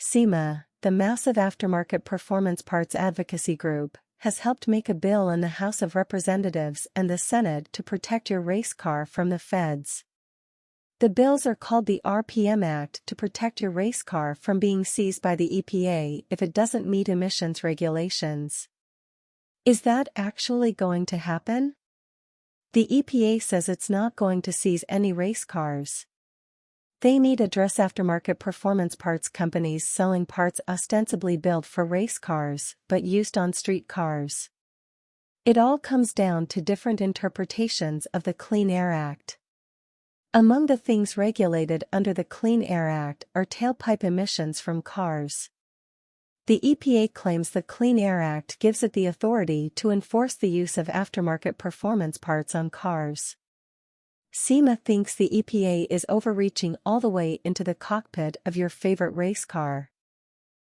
Sema, the massive aftermarket performance parts advocacy group, has helped make a bill in the House of Representatives and the Senate to protect your race car from the feds. The bills are called the RPM Act to protect your race car from being seized by the EPA if it doesn't meet emissions regulations. Is that actually going to happen? The EPA says it's not going to seize any race cars. They need address aftermarket performance parts companies selling parts ostensibly built for race cars but used on street cars. It all comes down to different interpretations of the Clean Air Act. Among the things regulated under the Clean Air Act are tailpipe emissions from cars. The EPA claims the Clean Air Act gives it the authority to enforce the use of aftermarket performance parts on cars. Sema thinks the EPA is overreaching all the way into the cockpit of your favorite race car.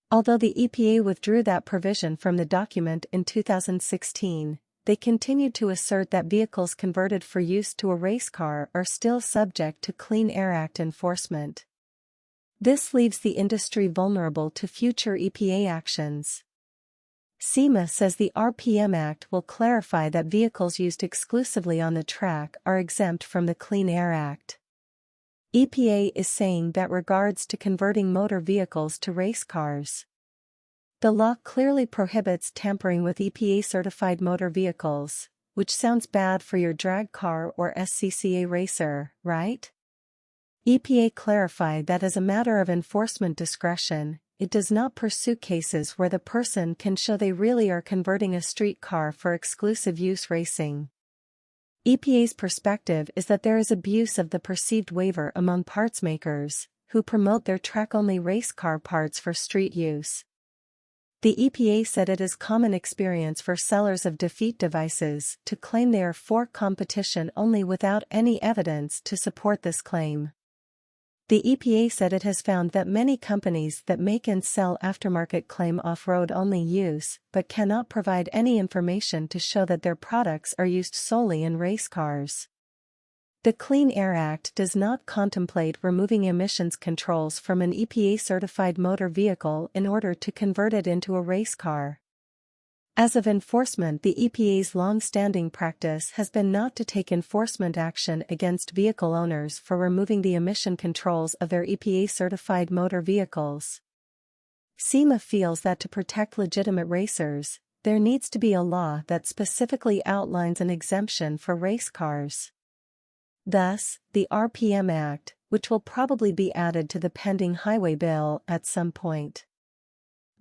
Although the EPA withdrew that provision from the document in 2016, they continued to assert that vehicles converted for use to a race car are still subject to Clean Air Act enforcement. This leaves the industry vulnerable to future EPA actions. Sema says the RPM Act will clarify that vehicles used exclusively on the track are exempt from the Clean Air Act. EPA is saying that regards to converting motor vehicles to race cars. The law clearly prohibits tampering with EPA-certified motor vehicles, which sounds bad for your drag car or SCCA racer, right? EPA clarified that as a matter of enforcement discretion, it does not pursue cases where the person can show they really are converting a street car for exclusive use racing. EPA's perspective is that there is abuse of the perceived waiver among parts makers, who promote their track-only race car parts for street use. The EPA said it is common experience for sellers of defeat devices to claim they are for competition only without any evidence to support this claim. The EPA said it has found that many companies that make and sell aftermarket claim off-road only use, but cannot provide any information to show that their products are used solely in race cars. The Clean Air Act does not contemplate removing emissions controls from an EPA-certified motor vehicle in order to convert it into a race car. As of enforcement, the EPA's long-standing practice has been not to take enforcement action against vehicle owners for removing the emission controls of their EPA-certified motor vehicles. Sema feels that to protect legitimate racers, there needs to be a law that specifically outlines an exemption for race cars. Thus, the RPM Act, which will probably be added to the pending highway bill at some point.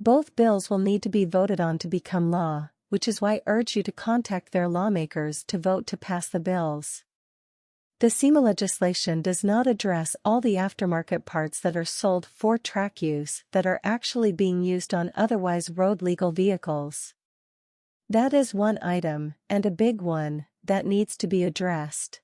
Both bills will need to be voted on to become law, which is why I urge you to contact their lawmakers to vote to pass the bills. The Sema legislation does not address all the aftermarket parts that are sold for track use that are actually being used on otherwise road-legal vehicles. That is one item, and a big one, that needs to be addressed.